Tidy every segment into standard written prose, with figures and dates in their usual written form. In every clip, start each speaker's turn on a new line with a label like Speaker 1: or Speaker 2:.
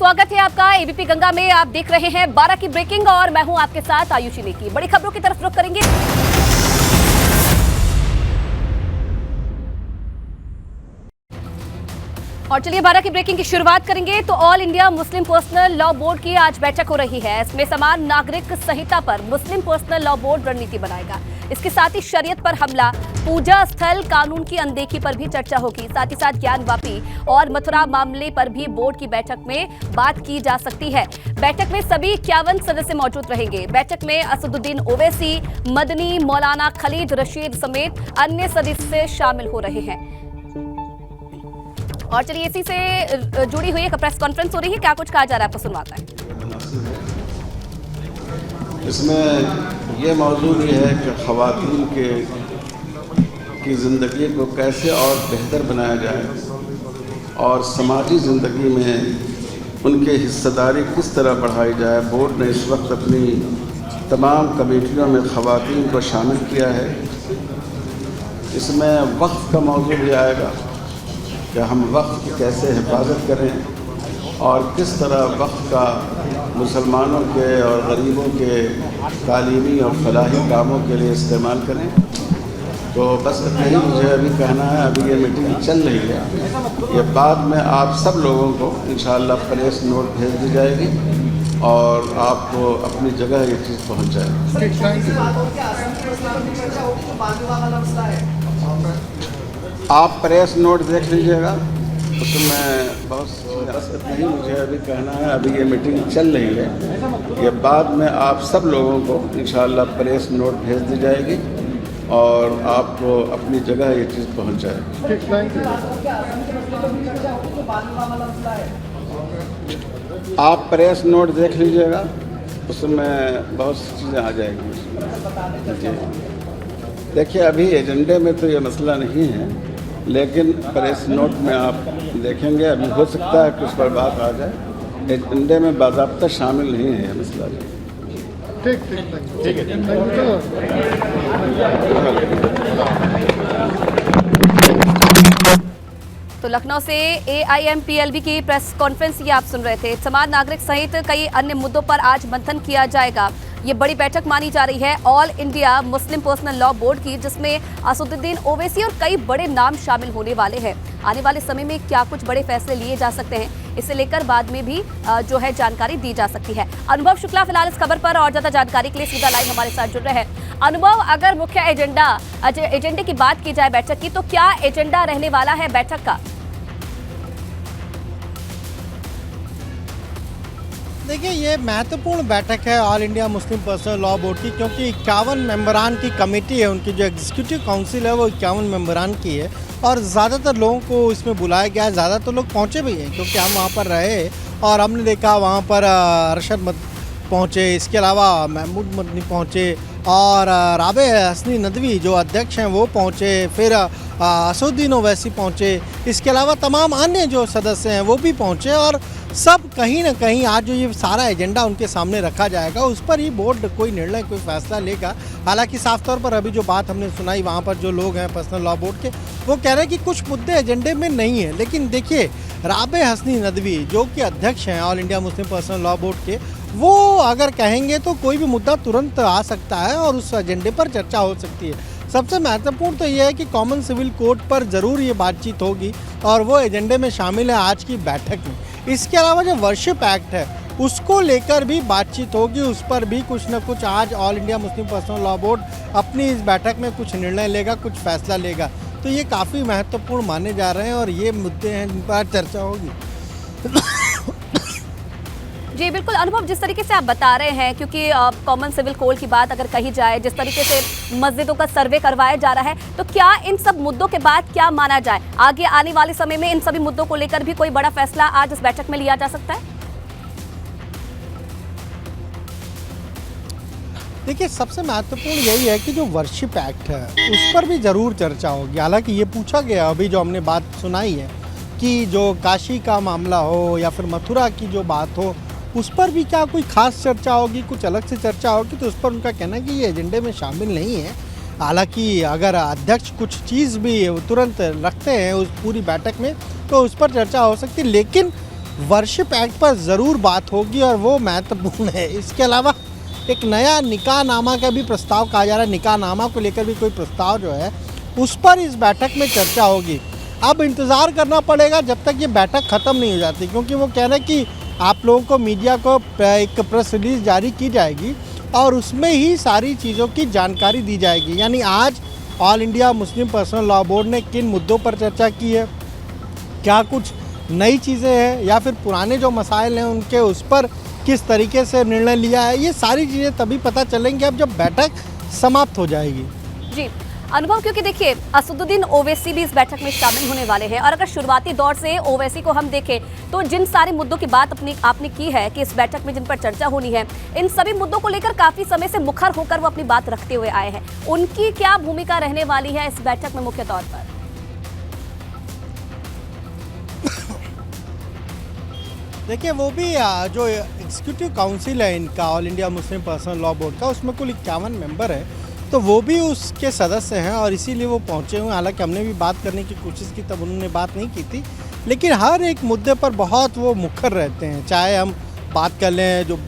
Speaker 1: स्वागत है आपका एबीपी गंगा में। आप देख रहे हैं 12 की ब्रेकिंग और मैं हूं आपके साथ आयुषी नेकी। बड़ी खबरों की तरफ रुख करेंगे। और चलिए 12 की ब्रेकिंग की शुरुआत करेंगे तो all India Muslim personal law board की आज बैठक हो रही है। इसमें समान नागरिक संहिता पर मुस्लिम पर्सनल लॉ बोर्ड रणनीति बनाएगा। इसके साथ ही शरीयत पर हमला, पूजा स्थल कानून की अनदेखी पर भी चर्चा होगी। साथ ही साथ ज्ञानवापी और मथुरा मामले पर भी बोर्ड की बैठक में बात की जा सकती है। बैठक में सभी 51 सदस्य मौजूद रहेंगे। बैठक में असदुद्दीन ओवैसी, मदनी, मौलाना खालिद रशीद समेत अन्य सदस्य शामिल हो रहे हैं। और चलिए इसी से जुड़ी हुई एक प्रेस कॉन्फ्रेंस हो रही है, क्या कुछ कहा जा रहा है आपको सुनवाता है।
Speaker 2: इसमें यह मौजूद ये है कि ख़वातीन की ज़िंदगी को कैसे और बेहतर बनाया जाए और समाजी ज़िंदगी में उनके हिस्सेदारी किस तरह बढ़ाई जाए। बोर्ड ने इस वक्त अपनी तमाम कमेटियों में ख़वातीन को शामिल किया है। इसमें वक्फ का मौजूद भी आएगा कि हम वक्फ की कैसे हिफाजत करें और किस तरह वक्फ का मुसलमानों के और गरीबों के तालीमी और फलाही कामों के लिए इस्तेमाल करें। तो बस इतना ही मुझे अभी कहना है। अभी ये मीटिंग चल रही है, ये बाद में आप सब लोगों को इंशाअल्लाह प्रेस नोट भेज दी जाएगी और आपको अपनी जगह ये चीज़ पहुँच जाएगी। आप प्रेस नोट देख लीजिएगा, उसमें बहुत बस इतना ही मुझे अभी कहना है। अभी ये मीटिंग चल रही है, ये बाद में आप सब लोगों को इंशाअल्लाह प्रेस नोट भेज दी जाएगी और आपको अपनी जगह ये चीज़ पहुंच जाएगी। आप प्रेस नोट देख लीजिएगा, उसमें बहुत सी चीज़ें आ जाएगी। जी देखिए, अभी एजेंडे में तो ये मसला नहीं है, लेकिन प्रेस नोट में आप देखेंगे अभी हो सकता है कि उस पर बात आ जाए। एजेंडे में बाज़ाब्ता शामिल नहीं है ये मसला। ठीक है।
Speaker 1: तो लखनऊ से AIMPLB की प्रेस कॉन्फ्रेंस ये आप सुन रहे थे। समान नागरिक सहित कई अन्य मुद्दों पर आज मंथन किया जाएगा। ये बड़ी बैठक मानी जा रही है all India Muslim personal law board की, जिसमें असदुद्दीन ओवैसी और कई बड़े नाम शामिल होने वाले हैं। आने वाले समय में क्या कुछ बड़े फैसले लिए जा सकते हैं, इसे लेकर बाद में भी जो है जानकारी दी जा सकती है। अनुभव शुक्ला फिलहाल इस खबर पर और ज्यादा जानकारी के लिए सीधा लाइव हमारे साथ जुड़ रहे हैं। अनुभव, अगर मुख्य एजेंडे की बात की जाए बैठक की, तो क्या एजेंडा रहने वाला है बैठक का?
Speaker 3: देखिए, ये महत्वपूर्ण बैठक है all India Muslim personal law board की, क्योंकि 51 मेंबरान की कमेटी है। उनकी जो एग्जीक्यूटिव काउंसिल है वो 51 मेंबरान की है और ज़्यादातर लोगों को इसमें बुलाया गया है। ज़्यादातर लोग पहुँचे भी हैं, क्योंकि हम वहाँ पर रहे और हमने देखा वहाँ पर अरशद पहुँचे, इसके अलावा महमूद मदनी पहुँचे और राबे हसनी नदवी जो अध्यक्ष हैं वो पहुँचे, फिर असदुद्दीन ओवैसी पहुँचे, इसके अलावा तमाम अन्य जो सदस्य हैं वो भी पहुँचे और सब कहीं ना कहीं आज जो ये सारा एजेंडा उनके सामने रखा जाएगा उस पर ही बोर्ड कोई निर्णय, कोई फैसला लेगा। हालांकि साफ तौर पर अभी जो बात हमने सुनाई, वहाँ पर जो लोग हैं पर्सनल लॉ बोर्ड के, वो कह रहे हैं कि कुछ मुद्दे एजेंडे में नहीं है। लेकिन देखिए, राबे हसनी नदवी जो कि अध्यक्ष हैं all India Muslim personal law board के, वो अगर कहेंगे तो कोई भी मुद्दा तुरंत आ सकता है और उस एजेंडे पर चर्चा हो सकती है। सबसे महत्वपूर्ण तो ये है कि कॉमन सिविल कोड पर ज़रूर ये बातचीत होगी और वो एजेंडे में शामिल है आज की बैठक में। इसके अलावा जो वर्शिप एक्ट है उसको लेकर भी बातचीत होगी, उस पर भी कुछ न कुछ आज all India Muslim personal law board अपनी इस बैठक में कुछ निर्णय लेगा, कुछ फैसला लेगा। तो ये काफ़ी महत्वपूर्ण माने जा रहे हैं और ये मुद्दे हैं जिन पर चर्चा होगी।
Speaker 1: जी बिल्कुल अनुभव, जिस तरीके से आप बता रहे हैं, क्योंकि कॉमन सिविल कोड की बात अगर कही जाए, जिस तरीके से मस्जिदों का सर्वे करवाया जा रहा है, तो क्या इन सब मुद्दों के बाद क्या माना जाए, आगे आने वाले समय में इन सभी मुद्दों को लेकर भी कोई बड़ा फैसला आज इस बैठक में लिया जा सकता है?
Speaker 3: देखिए, सबसे महत्वपूर्ण यही है कि जो वर्शिप एक्ट है उस पर भी ज़रूर चर्चा होगी। हालांकि ये पूछा गया अभी जो हमने बात सुनाई है कि जो काशी का मामला हो या फिर मथुरा की जो बात हो, उस पर भी क्या कोई खास चर्चा होगी, कुछ अलग से चर्चा होगी, तो उस पर उनका कहना है कि ये एजेंडे में शामिल नहीं है। हालांकि अगर अध्यक्ष कुछ चीज़ भी तुरंत रखते हैं उस पूरी बैठक में तो उस पर चर्चा हो सकती है, लेकिन वर्शिप एक्ट पर ज़रूर बात होगी और वो महत्वपूर्ण है। इसके अलावा एक नया निकाहनामा का भी प्रस्ताव कहा जा रहा है। निकाहनामा को लेकर भी कोई प्रस्ताव जो है उस पर इस बैठक में चर्चा होगी। अब इंतज़ार करना पड़ेगा जब तक ये बैठक ख़त्म नहीं हो जाती, क्योंकि वो कह रहे हैं कि आप लोगों को, मीडिया को एक प्रेस रिलीज़ जारी की जाएगी और उसमें ही सारी चीज़ों की जानकारी दी जाएगी। यानी आज all India Muslim personal law board ने किन मुद्दों पर चर्चा की है, क्या कुछ नई चीज़ें हैं या फिर पुराने जो मसाइल हैं उनके उस पर किस तरीके से निर्णय लिया है, ये सारी चीज़ें तभी पता चलेंगी अब जब बैठक समाप्त हो जाएगी।
Speaker 1: जी अनुभव, क्योंकि देखिए असदुद्दीन ओवैसी भी इस बैठक में शामिल होने वाले हैं और अगर शुरुआती दौर से ओवैसी को हम देखें तो जिन सारे मुद्दों की बात आपने की है कि इस बैठक में जिन पर चर्चा होनी है, इन सभी मुद्दों को लेकर काफी समय से मुखर होकर वो अपनी बात रखते हुए आए हैं। उनकी क्या भूमिका रहने वाली है इस बैठक में मुख्य तौर पर?
Speaker 3: देखिए, वो भी जो एग्जीक्यूटिव काउंसिल है इनका, all India Muslim personal law board का, उसमें कुल 51 मेंबर है, तो वो भी उसके सदस्य हैं और इसीलिए वो पहुंचे हुए हैं। हालांकि हमने भी बात करने की कोशिश की, तब उन्होंने बात नहीं की थी, लेकिन हर एक मुद्दे पर बहुत वो मुखर रहते हैं। चाहे हम बात कर लें जो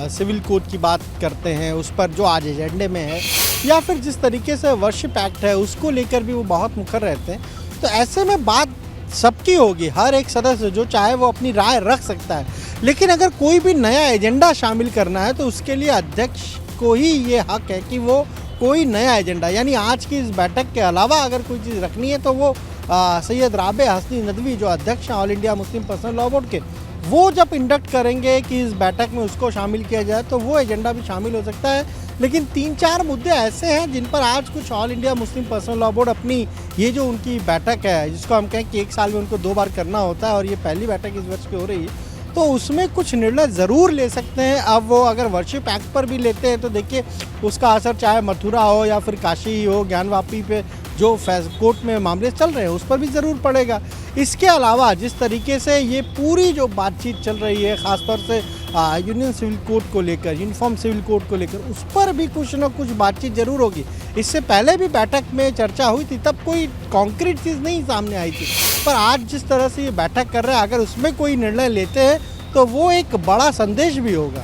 Speaker 3: सिविल कोड की बात करते हैं उस पर जो आज एजेंडे में है, या फिर जिस तरीके से वर्शिप एक्ट है उसको लेकर भी वो बहुत मुखर रहते हैं। तो ऐसे में बात सबकी होगी, हर एक सदस्य जो चाहे वो अपनी राय रख सकता है, लेकिन अगर कोई भी नया एजेंडा शामिल करना है तो उसके लिए अध्यक्ष को ही ये हक है कि वो कोई नया एजेंडा, यानी आज की इस बैठक के अलावा अगर कोई चीज़ रखनी है तो वो सैयद राबे हसनी नदवी जो अध्यक्ष हैं all India Muslim personal law board के, वो जब इंडक्ट करेंगे कि इस बैठक में उसको शामिल किया जाए तो वो एजेंडा भी शामिल हो सकता है। लेकिन 3-4 मुद्दे ऐसे हैं जिन पर आज कुछ all India Muslim personal law board अपनी ये जो उनकी बैठक है, जिसको हम कहें कि 1 साल में उनको 2 बार करना होता है और ये पहली बैठक इस वर्ष की हो रही है, तो उसमें कुछ निर्णय ज़रूर ले सकते हैं। अब वो अगर वर्शिप एक्ट पर भी लेते हैं तो देखिए उसका असर चाहे मथुरा हो या फिर काशी हो, ज्ञानवापी पे जो कोर्ट में मामले चल रहे हैं उस पर भी ज़रूर पड़ेगा। इसके अलावा जिस तरीके से ये पूरी जो बातचीत चल रही है, ख़ासतौर से यूनियन सिविल कोड को लेकर, यूनिफॉर्म सिविल कोड को लेकर, उस पर भी कुछ ना कुछ बातचीत ज़रूर होगी। इससे पहले भी बैठक में चर्चा हुई थी, तब कोई कॉन्क्रीट चीज़ नहीं सामने आई थी, पर आज जिस तरह से ये बैठक कर रहे हैं, अगर उसमें कोई निर्णय लेते हैं तो वो एक बड़ा संदेश भी होगा।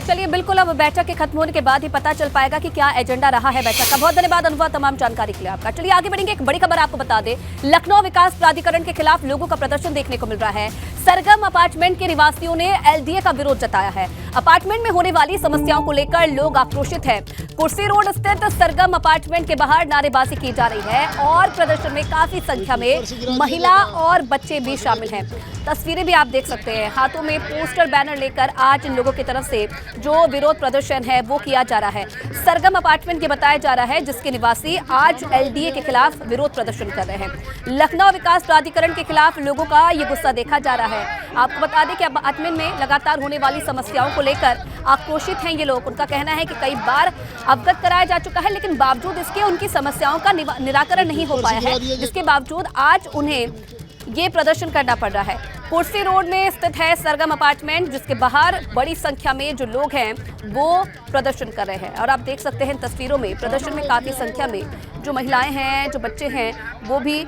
Speaker 1: चलिए बिल्कुल, अब बैठक के खत्म होने के बाद ही पता चल पाएगा कि क्या एजेंडा रहा है बैठक का। बहुत धन्यवाद अनुभव तमाम जानकारी के लिए आपका। चलिए आगे बढ़ेंगे। एक बड़ी खबर आपको बता दें, लखनऊ विकास प्राधिकरण के खिलाफ लोगों का प्रदर्शन देखने को मिल रहा है। सरगम अपार्टमेंट के निवासियों ने एलडीए का विरोध जताया है। अपार्टमेंट में होने वाली समस्याओं को लेकर लोग आक्रोशित हैं। कुर्सी रोड स्थित सरगम अपार्टमेंट के बाहर नारेबाजी की जा रही है और प्रदर्शन में काफी संख्या में महिला और बच्चे भी शामिल हैं। तस्वीरें भी आप देख सकते हैं, हाथों में पोस्टर बैनर लेकर आज इन लोगों की तरफ से जो विरोध प्रदर्शन है वो किया जा रहा है। सरगम अपार्टमेंट के बताया जा रहा है जिसके निवासी आज एलडीए के खिलाफ विरोध प्रदर्शन कर रहे हैं। लखनऊ विकास प्राधिकरण के खिलाफ लोगों का ये गुस्सा देखा जा रहा है। आपको बता दें कि अपार्टमेंट में लगातार होने वाली समस्याओं को लेकर आक्रोशित हैं ये लोग। उनका कहना है कि कई बार अवगत कराया जा चुका है, लेकिन बावजूद इसके उनकी समस्याओं का निराकरण नहीं हो पाया है, जिसके बावजूद आज उन्हें ये प्रदर्शन करना पड़ रहा है। कुर्सी रोड में स्थित है सरगम अपार्टमेंट, जिसके बाहर बड़ी संख्या में जो लोग हैं वो प्रदर्शन कर रहे हैं और आप देख सकते हैं तस्वीरों में प्रदर्शन में काफी संख्या में जो महिलाएं हैं, जो बच्चे हैं, वो भी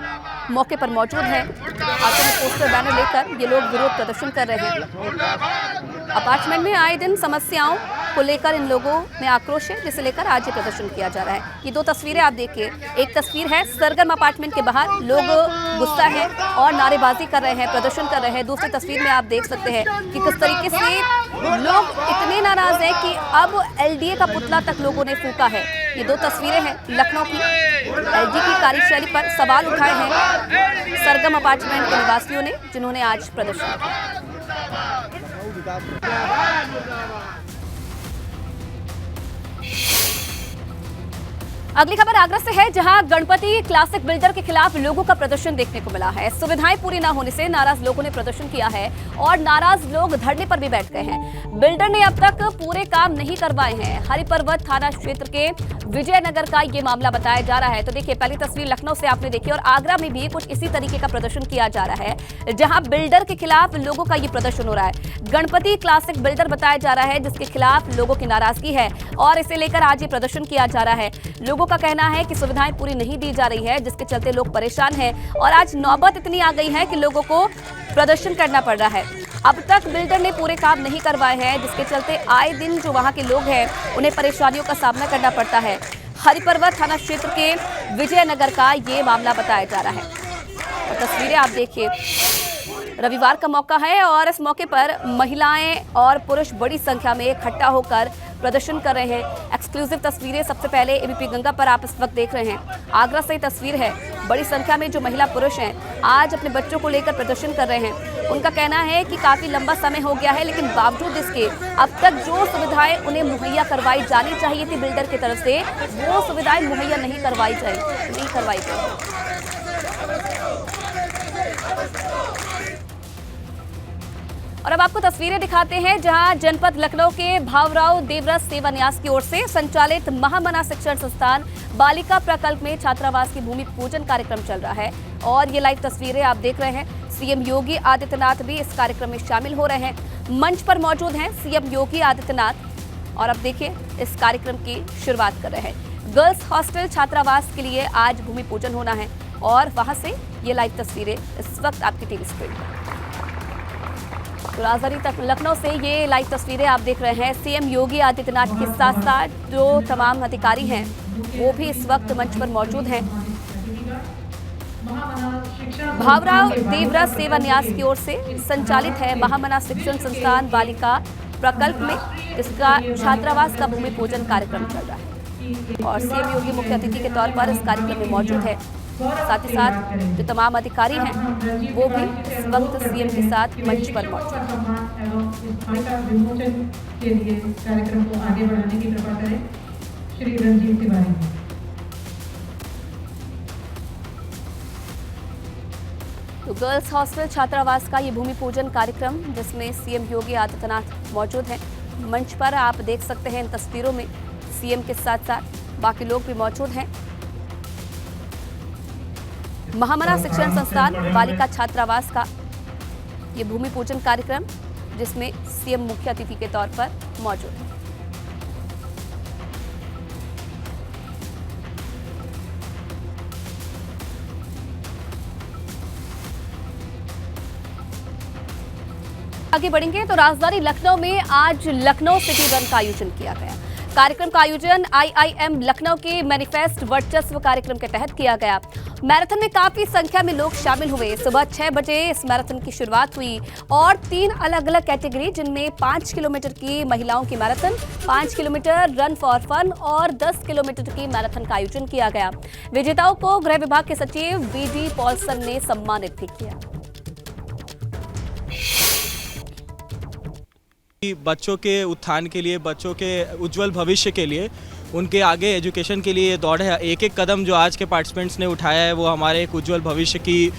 Speaker 1: मौके पर मौजूद हैं। हाथों में पोस्टर बैनर लेकर ये लोग विरोध प्रदर्शन कर रहे हैं। अपार्टमेंट में आए दिन समस्याओं को लेकर इन लोगों में आक्रोश है, जिसे लेकर आज ये प्रदर्शन किया जा रहा है। ये 2 तस्वीरें आप देखिए, एक तस्वीर है सरगम अपार्टमेंट के बाहर लोग गुस्सा है और नारेबाजी कर रहे हैं, प्रदर्शन कर रहे हैं। दूसरी तस्वीर में आप देख सकते हैं कि किस तरीके से लोग इतने नाराज हैं कि अब एलडीए का पुतला तक लोगों ने फूंका है। ये 2 तस्वीरें हैं लखनऊ की। एलडीए की कार्यशैली पर सवाल उठाए हैं सरगम अपार्टमेंट के निवासियों ने, जिन्होंने आज प्रदर्शन किया। अगली खबर आगरा से है, जहां गणपति क्लासिक बिल्डर के खिलाफ लोगों का प्रदर्शन देखने को मिला है। सुविधाएं पूरी न होने से नाराज लोगों ने प्रदर्शन किया है और नाराज लोग धरने पर भी बैठ गए हैं। बिल्डर ने अब तक पूरे काम नहीं करवाए हैं। हरिपर्वत थाना क्षेत्र के विजयनगर का ये मामला बताया जा रहा है। तो देखिए, पहली तस्वीर लखनऊ से आपने देखी और आगरा में भी कुछ इसी तरीके का प्रदर्शन किया जा रहा है, जहां बिल्डर के खिलाफ लोगों का ये प्रदर्शन हो रहा है। गणपति क्लासिक बिल्डर बताया जा रहा है, जिसके खिलाफ लोगों की नाराजगी है और इसे लेकर आज ये प्रदर्शन किया जा रहा है। लोगों का कहना है कि सुविधाएं पूरी नहीं दी जा रही है, जिसके चलते लोग परेशान हैं और आज नौबत इतनी आ गई है कि लोगों को प्रदर्शन करना पड़ रहा है। अब तक बिल्डर ने पूरे काम नहीं करवाए हैं, जिसके चलते आए दिन जो वहां के लोग हैं उन्हें परेशानियों का सामना करना पड़ता है। हरिपर्वत थाना क्षेत्र के विजयनगर का ये मामला बताया जा रहा है और तस्वीरें आप देखिए। रविवार का मौका है और इस मौके पर महिलाएं और पुरुष बड़ी संख्या में इकट्ठा होकर प्रदर्शन कर रहे हैं। एक्सक्लूसिव तस्वीरें सबसे पहले एबीपी गंगा पर आप इस वक्त देख रहे हैं। आगरा से तस्वीर है। बड़ी संख्या में जो महिला पुरुष हैं आज अपने बच्चों को लेकर प्रदर्शन कर रहे हैं। उनका कहना है कि काफी लंबा समय हो गया है, लेकिन बावजूद इसके अब तक जो सुविधाएं उन्हें मुहैया करवाई जानी चाहिए थी बिल्डर की तरफ से, वो सुविधाएं मुहैया नहीं करवाई गई। और अब आपको तस्वीरें दिखाते हैं जहां जनपद लखनऊ के भावराव देवव्रत सेवा न्यास की ओर से संचालित महामना शिक्षण संस्थान बालिका प्रकल्प में छात्रावास की भूमि पूजन कार्यक्रम चल रहा है और ये लाइव तस्वीरें आप देख रहे हैं। सीएम योगी आदित्यनाथ भी इस कार्यक्रम में शामिल हो रहे हैं। मंच पर मौजूद हैं सीएम योगी आदित्यनाथ और अब देखिए इस कार्यक्रम की शुरुआत कर रहे हैं। गर्ल्स हॉस्टल छात्रावास के लिए आज भूमि पूजन होना है और वहां से ये लाइव तस्वीरें इस वक्त आपकी टीवी स्क्रीन पर। तो राजधानी तक लखनऊ से ये लाइव तस्वीरें आप देख रहे हैं। सीएम योगी आदित्यनाथ के साथ साथ जो तमाम अधिकारी हैं वो भी इस वक्त मंच पर मौजूद हैं। भावराव देवव्रत सेवा न्यास की ओर से संचालित है महामना शिक्षण संस्थान बालिका प्रकल्प में इसका छात्रावास का भूमि पूजन कार्यक्रम चल रहा है और सीएम योगी मुख्य अतिथि के तौर पर इस कार्यक्रम में मौजूद है। साथ ही साथ जो तमाम अधिकारी हैं वो भी इस वक्त सीएम के साथ मंच पर मौजूद हैं।
Speaker 4: के लिए कार्यक्रम को आगे बढ़ाने की कृपा करें श्री रंजीत तिवारी।
Speaker 1: तो गर्ल्स हॉस्टल छात्रावास का ये भूमि पूजन कार्यक्रम जिसमें सीएम योगी आदित्यनाथ मौजूद हैं। मंच पर आप देख सकते हैं इन तस्वीरों में सीएम के साथ साथ बाकी लोग भी मौजूद हैं। महामना शिक्षण संस्थान बालिका छात्रावास का ये भूमि पूजन कार्यक्रम जिसमें सीएम मुख्य अतिथि के तौर पर मौजूद है। आगे बढ़ेंगे तो राजधानी लखनऊ में आज लखनऊ सिटी रन का आयोजन किया गया। कार्यक्रम का आयोजन आईआईएम लखनऊ के मैनिफेस्ट वर्चस्व कार्यक्रम के तहत किया गया। मैराथन में काफी संख्या में लोग शामिल हुए। सुबह 6 बजे इस मैराथन की शुरुआत हुई और 3 अलग अलग कैटेगरी जिनमें 5 किलोमीटर की महिलाओं की marathon, 5 kilometre run for fun और 10 किलोमीटर की मैराथन का आयोजन किया गया। विजेताओं को गृह विभाग के सचिव वीडी पॉल्सन ने सम्मानित भी किया।
Speaker 5: बच्चों के उत्थान के लिए, बच्चों के उज्जवल भविष्य के लिए, उनके आगे एजुकेशन के लिए ये दौड़ है। एक एक कदम जो आज के पार्टिसिपेंट्स ने उठाया है वो हमारे एक उज्जवल भविष्य की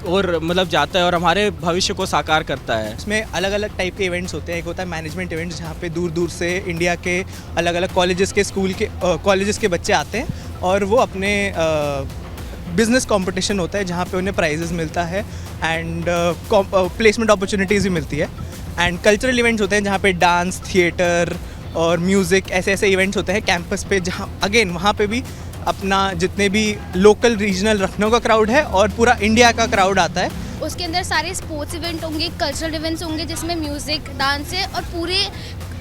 Speaker 5: और मतलब जाता है और हमारे भविष्य को साकार करता है।
Speaker 6: इसमें अलग अलग टाइप के इवेंट्स होते हैं। एक होता है मैनेजमेंट इवेंट्स जहाँ पे दूर दूर से इंडिया के अलग अलग कॉलेजेस के स्कूल के कॉलेजेस के बच्चे आते हैं और वो अपने बिजनेस कंपटीशन होता है जहाँ पे उन्हें प्राइजेस मिलता है एंड प्लेसमेंट अपॉर्चुनिटीज़ भी मिलती है। एंड कल्चरल इवेंट्स होते हैं जहाँ पे डांस, थिएटर और म्यूज़िक ऐसे इवेंट्स होते हैं कैंपस पे, जहाँ अगेन वहाँ पे भी अपना जितने भी लोकल रीजनल लखनऊ का क्राउड है और पूरा इंडिया का क्राउड आता है।
Speaker 7: उसके अंदर सारे स्पोर्ट्स इवेंट होंगे, कल्चरल इवेंट्स होंगे जिसमें म्यूज़िक, डांस है और पूरे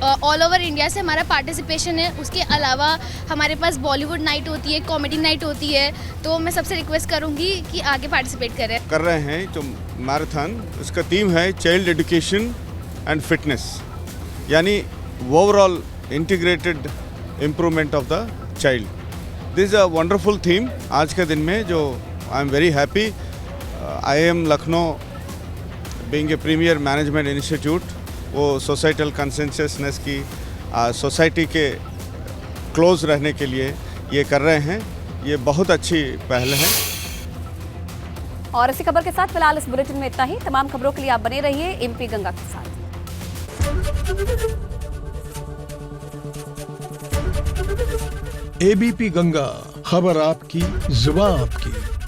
Speaker 7: ऑल ओवर इंडिया से हमारा पार्टिसिपेशन है। उसके अलावा हमारे पास बॉलीवुड नाइट होती है, कॉमेडी नाइट होती है। तो मैं सबसे रिक्वेस्ट करूँगी कि आगे पार्टिसिपेट करें।
Speaker 8: कर रहे हैं जो मैराथन, उसका थीम है चाइल्ड एजुकेशन एंड फिटनेस, यानी overall integrated improvement of the child. This is a wonderful theme आज के दिन में, जो I am very happy IIM Lucknow being a premier management institute, वो सोसाइटल कंसेंससनेस की सोसाइटी के क्लोज रहने के लिए ये कर रहे हैं। ये बहुत अच्छी पहल है।
Speaker 1: और इसी खबर के साथ फिलहाल इस बुलेटिन में इतना ही। तमाम खबरों के लिए आप बने रहिए एबीपी गंगा के साथ।
Speaker 9: एबीपी गंगा, खबर आपकी, जुबान आपकी।